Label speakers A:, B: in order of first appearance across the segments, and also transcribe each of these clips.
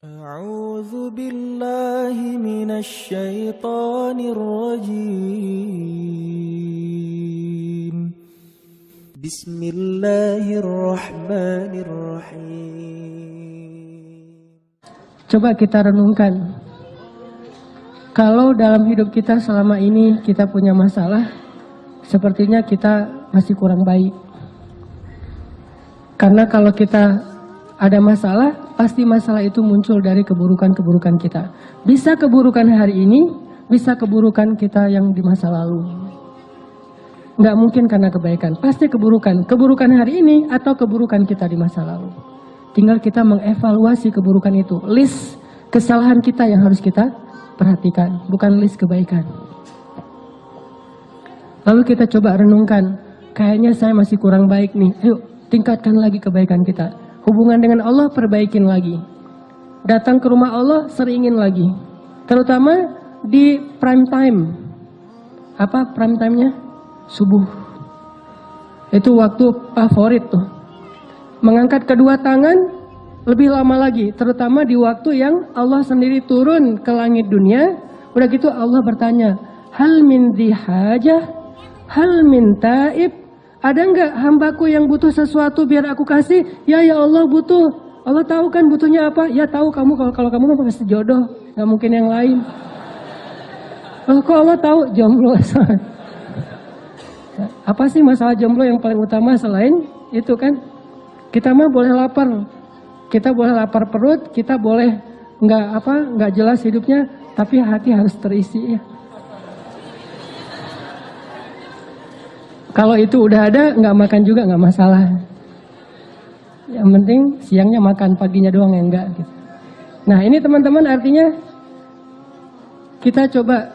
A: أعوذ بالله من الشيطان الرجيم بسم الله الرحمن الرحيم.
B: Coba kita renungkan, kalau dalam hidup kita selama ini kita punya masalah, sepertinya kita masih kurang baik. Karena kalau kita ada masalah, pasti masalah itu muncul dari keburukan-keburukan kita. Bisa keburukan hari ini, bisa keburukan kita yang di masa lalu. Nggak mungkin karena kebaikan, pasti keburukan. Keburukan hari ini atau keburukan kita di masa lalu. Tinggal kita mengevaluasi keburukan itu. List kesalahan kita yang harus kita perhatikan, bukan list kebaikan. Lalu kita coba renungkan, kayaknya saya masih kurang baik nih. Ayo tingkatkan lagi kebaikan kita. Hubungan dengan Allah perbaikin lagi. Datang ke rumah Allah seringin lagi. Terutama di prime time. Apa prime time-nya? Subuh. Itu waktu favorit tuh. Mengangkat kedua tangan lebih lama lagi. Terutama di waktu yang Allah sendiri turun ke langit dunia. Udah gitu Allah bertanya, hal min dihajah, hal min taib. Ada enggak hambaku yang butuh sesuatu biar aku kasih? Ya Allah butuh. Allah tahu kan butuhnya apa? Ya tahu kamu, kalau kamu mau pasti jodoh, nggak mungkin yang lain. Kok Allah tahu? Jomblo. Apa sih masalah jomblo yang paling utama selain itu kan? Kita mah boleh lapar, kita boleh lapar perut, kita boleh nggak jelas hidupnya, tapi hati harus terisi ya. Kalau itu udah ada, nggak makan juga nggak masalah. Yang penting siangnya makan, paginya doang yang enggak. Gitu. Nah ini teman-teman artinya kita coba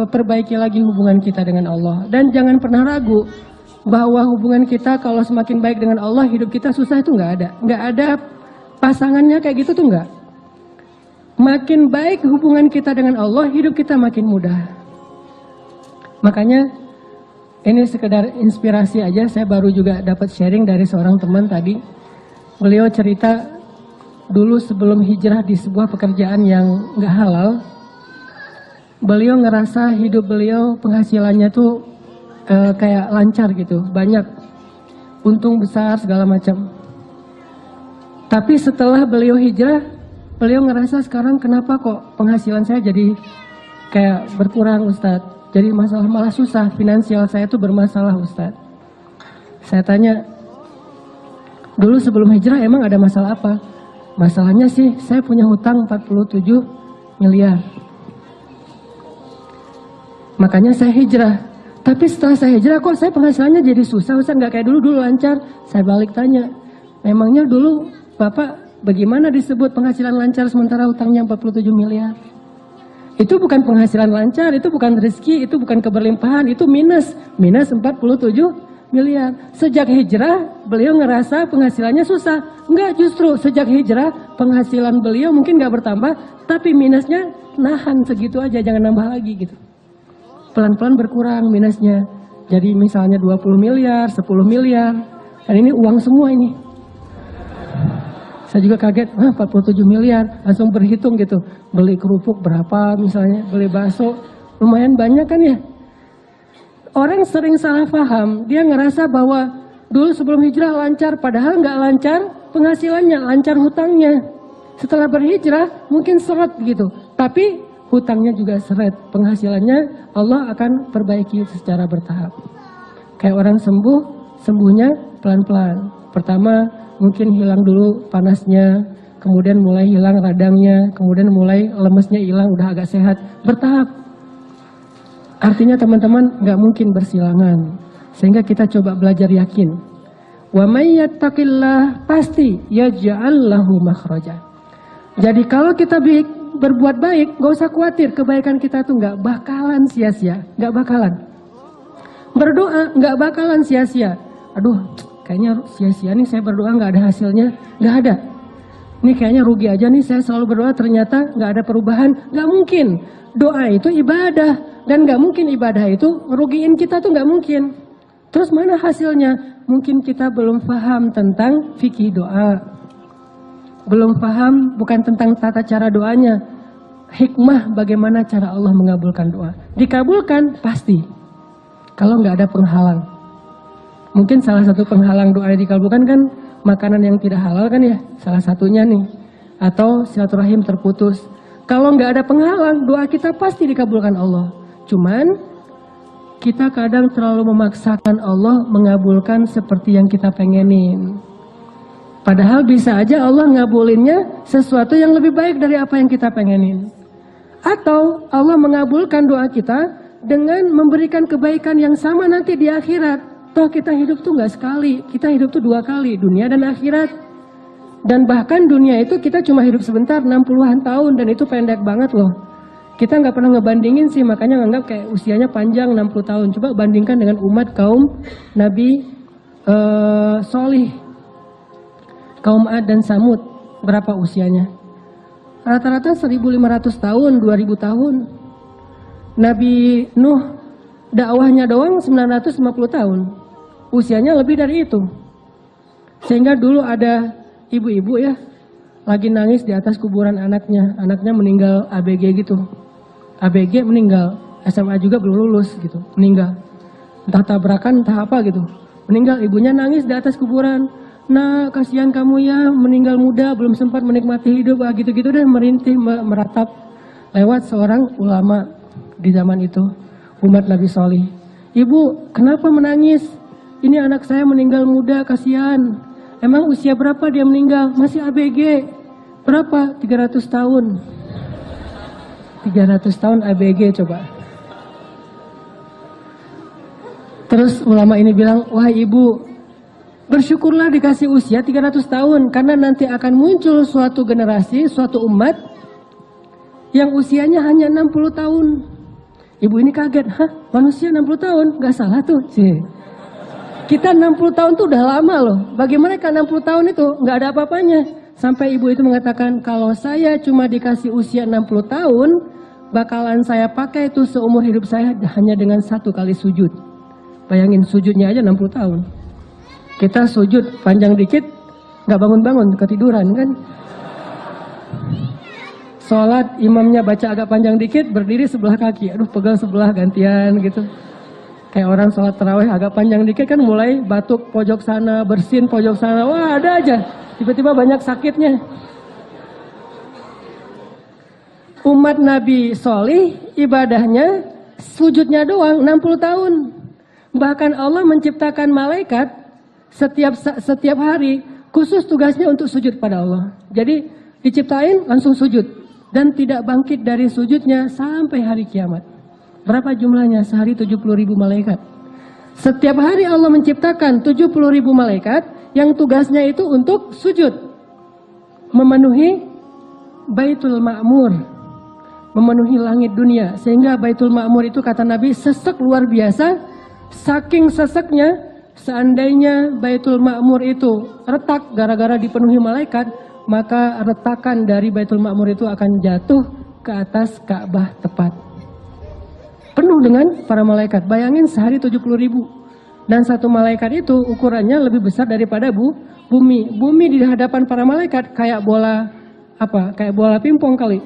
B: perbaiki lagi hubungan kita dengan Allah. Dan jangan pernah ragu bahwa hubungan kita kalau semakin baik dengan Allah, hidup kita susah itu nggak ada. Nggak ada pasangannya kayak gitu tuh nggak. Makin baik hubungan kita dengan Allah, hidup kita makin mudah. Makanya ini sekedar inspirasi aja, saya baru juga dapat sharing dari seorang teman tadi. Beliau cerita dulu sebelum hijrah di sebuah pekerjaan yang nggak halal. Beliau ngerasa hidup beliau penghasilannya tuh kayak lancar gitu, banyak, untung besar segala macam. Tapi setelah beliau hijrah, beliau ngerasa sekarang kenapa kok penghasilan saya jadi kayak berkurang Ustadz. Jadi malah susah, finansial saya itu bermasalah Ustadz. Saya tanya, dulu sebelum hijrah emang ada masalah apa? Masalahnya sih saya punya hutang 47 miliar. Makanya saya hijrah. Tapi setelah saya hijrah kok saya penghasilannya jadi susah Ustadz, nggak kayak dulu lancar. Saya balik tanya, memangnya dulu Bapak bagaimana disebut penghasilan lancar sementara hutangnya 47 miliar? Itu bukan penghasilan lancar, itu bukan rezeki, itu bukan keberlimpahan, itu minus 47 miliar. Sejak hijrah, beliau ngerasa penghasilannya susah. Enggak, justru sejak hijrah, penghasilan beliau mungkin nggak bertambah, tapi minusnya nahan segitu aja, jangan nambah lagi gitu. Pelan-pelan berkurang minusnya. Jadi misalnya 20 miliar, 10 miliar, dan ini uang semua ini. Saya juga kaget, 47 miliar, langsung berhitung gitu. Beli kerupuk berapa misalnya, beli bakso, lumayan banyak kan ya. Orang sering salah paham, dia ngerasa bahwa dulu sebelum hijrah lancar, padahal nggak lancar penghasilannya, lancar hutangnya. Setelah berhijrah mungkin seret gitu, tapi hutangnya juga seret. Penghasilannya Allah akan perbaiki secara bertahap. Kayak orang sembuh, sembuhnya pelan-pelan. Pertama mungkin hilang dulu panasnya, kemudian mulai hilang radangnya, kemudian mulai lemesnya hilang, udah agak sehat, bertahap. Artinya teman-teman nggak mungkin bersilangan, sehingga kita coba belajar yakin. Wa may yattaqillah pasti yaj'al lahu makhraja. Jadi kalau kita berbuat baik, nggak usah khawatir, kebaikan kita tuh nggak bakalan sia-sia, nggak bakalan. Berdoa nggak bakalan sia-sia. Aduh, kayaknya sia-sia nih saya berdoa nggak ada hasilnya, nggak ada. Ini kayaknya rugi aja nih saya selalu berdoa ternyata nggak ada perubahan, nggak mungkin. Doa itu ibadah dan nggak mungkin ibadah itu ngerugiin kita tuh nggak mungkin. Terus mana hasilnya? Mungkin kita belum paham tentang fikih doa. belum paham bukan tentang tata cara doanya, hikmah bagaimana cara Allah mengabulkan doa. Dikabulkan pasti, kalau nggak ada penghalang. Mungkin salah satu penghalang doa dikabulkan kan makanan yang tidak halal kan ya, salah satunya nih. Atau silaturahim terputus. Kalau nggak ada penghalang, doa kita pasti dikabulkan Allah. Cuman kita kadang terlalu memaksakan Allah mengabulkan seperti yang kita pengenin. Padahal bisa aja Allah ngabulinnya sesuatu yang lebih baik dari apa yang kita pengenin. Atau Allah mengabulkan doa kita dengan memberikan kebaikan yang sama nanti di akhirat. Toh kita hidup tuh nggak sekali, kita hidup tuh 2 kali, dunia dan akhirat. Dan bahkan dunia itu kita cuma hidup sebentar, 60-an tahun, dan itu pendek banget loh. Kita nggak pernah ngebandingin sih, makanya nganggap kayak usianya panjang 60 tahun. Coba bandingkan dengan umat kaum Nabi Solih, kaum Ad dan Samud, berapa usianya? Rata-rata 1500 tahun, 2000 tahun. Nabi Nuh dakwahnya doang 950 tahun. Usianya lebih dari itu. Sehingga dulu ada ibu-ibu ya, lagi nangis di atas kuburan anaknya. Anaknya meninggal ABG gitu. ABG meninggal, SMA juga belum lulus gitu, meninggal. Entah tabrakan, entah apa gitu. Meninggal, ibunya nangis di atas kuburan. Nah, kasihan kamu ya, meninggal muda, belum sempat menikmati hidup. Gitu-gitu deh, merintih, meratap. Lewat seorang ulama di zaman itu, umat Nabi Solih. Ibu, kenapa menangis? Ini anak saya meninggal muda, kasihan. Emang usia berapa dia meninggal? Masih ABG. Berapa? 300 tahun. 300 tahun ABG coba. Terus ulama ini bilang, wah ibu, bersyukurlah dikasih usia 300 tahun. Karena nanti akan muncul suatu generasi, suatu umat yang usianya hanya 60 tahun. Ibu ini kaget, hah manusia 60 tahun? Gak salah tuh. Kita 60 tahun tuh udah lama loh. Bagi mereka 60 tahun itu gak ada apa-apanya. Sampai ibu itu mengatakan, kalau saya cuma dikasih usia 60 tahun, bakalan saya pakai itu seumur hidup saya hanya dengan 1 kali sujud. Bayangin sujudnya aja 60 tahun. Kita sujud panjang dikit, gak bangun-bangun, ketiduran kan. Sholat imamnya baca agak panjang dikit, berdiri sebelah kaki. Aduh pegal sebelah gantian gitu. Kayak orang sholat tarawih agak panjang dikit kan mulai batuk pojok sana, bersin pojok sana. Wah ada aja. Tiba-tiba banyak sakitnya. Umat Nabi Solih ibadahnya sujudnya doang 60 tahun. Bahkan Allah menciptakan malaikat setiap hari khusus tugasnya untuk sujud pada Allah. Jadi diciptain langsung sujud. Dan tidak bangkit dari sujudnya sampai hari kiamat. Berapa jumlahnya? Sehari 70.000 malaikat. Setiap hari Allah menciptakan 70.000 malaikat yang tugasnya itu untuk sujud. Memenuhi Baitul Ma'mur. Memenuhi langit dunia. Sehingga Baitul Ma'mur itu kata Nabi sesek luar biasa. Saking seseknya, seandainya Baitul Ma'mur itu retak gara-gara dipenuhi malaikat, maka retakan dari Baitul Ma'mur itu akan jatuh ke atas Ka'bah tepat. Penuh dengan para malaikat. Bayangin sehari 70.000. Dan satu malaikat itu ukurannya lebih besar daripada bumi. Bumi di hadapan para malaikat kayak bola apa? Kayak bola pingpong kali.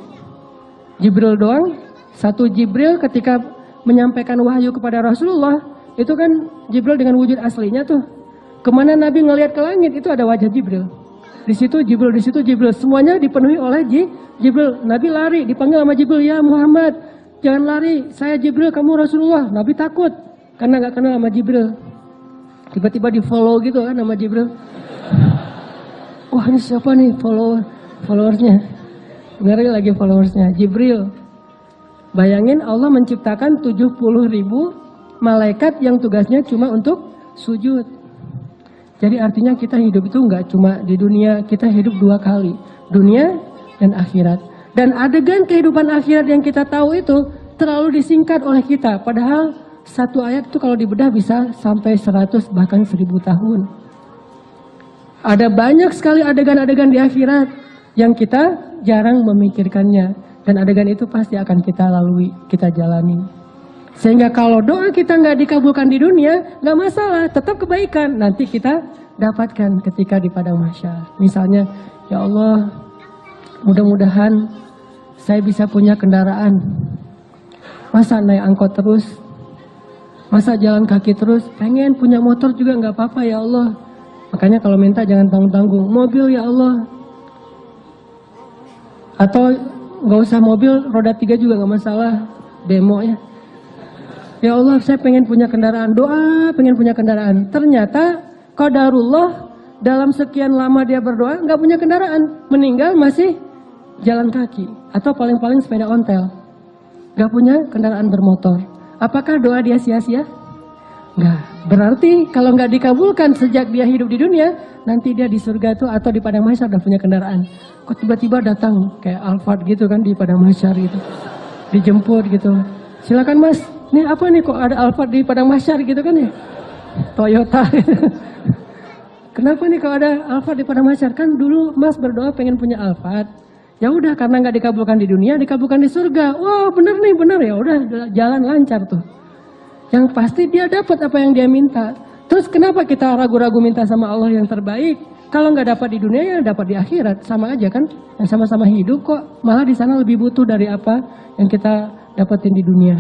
B: Jibril doang. Satu Jibril ketika menyampaikan wahyu kepada Rasulullah, itu kan Jibril dengan wujud aslinya tuh. Kemana Nabi ngelihat ke langit itu ada wajah Jibril. Di situ Jibril, semuanya dipenuhi oleh Jibril. Nabi lari, dipanggil sama Jibril, ya Muhammad, jangan lari, saya Jibril, kamu Rasulullah. Nabi takut, karena gak kenal sama Jibril. Tiba-tiba di follow gitu kan sama Jibril. Wah ini siapa nih followersnya? Ngeri lagi followersnya, Jibril. Bayangin Allah menciptakan 70.000 malaikat yang tugasnya cuma untuk sujud. Jadi artinya kita hidup itu nggak cuma di dunia, kita hidup 2 kali. Dunia dan akhirat. Dan adegan kehidupan akhirat yang kita tahu itu terlalu disingkat oleh kita. Padahal satu ayat itu kalau dibedah bisa sampai 100 bahkan 1000 tahun. Ada banyak sekali adegan-adegan di akhirat yang kita jarang memikirkannya. Dan adegan itu pasti akan kita lalui, kita jalani. Sehingga kalau doa kita nggak dikabulkan di dunia, nggak masalah, tetap kebaikan. Nanti kita dapatkan ketika di padang mahsyar. Misalnya, ya Allah, mudah-mudahan saya bisa punya kendaraan. Masa naik angkot terus? Masa jalan kaki terus? Pengen punya motor juga nggak apa-apa ya Allah. Makanya kalau minta jangan tanggung-tanggung. Mobil ya Allah. Atau nggak usah mobil, roda 3 juga nggak masalah. Bemo ya. Ya Allah, saya pengen punya kendaraan. Doa pengen punya kendaraan. Ternyata qadarullah dalam sekian lama dia berdoa nggak punya kendaraan. Meninggal masih jalan kaki. Atau paling-paling sepeda ontel. Nggak punya kendaraan bermotor. Apakah doa dia sia-sia? Nggak. Berarti kalau nggak dikabulkan sejak dia hidup di dunia, nanti dia di surga itu atau di padang mahsyar udah punya kendaraan. Kok tiba-tiba datang kayak Alphard gitu kan di padang mahsyar gitu. Dijemput gitu. Silakan Mas, ini apa nih kok ada Alphard di padang mahsyar gitu kan ya? Toyota. Kenapa nih kalau ada Alphard di padang mahsyar? Kan dulu Mas berdoa pengen punya Alphard. Ya udah karena nggak dikabulkan di dunia, dikabulkan di surga. Wah bener nih bener ya, udah jalan lancar tuh. Yang pasti dia dapat apa yang dia minta. Terus kenapa kita ragu-ragu minta sama Allah yang terbaik? Kalau nggak dapat di dunia ya dapat di akhirat, sama aja kan? Yang sama-sama hidup kok, malah di sana lebih butuh dari apa yang kita dapetin di dunia.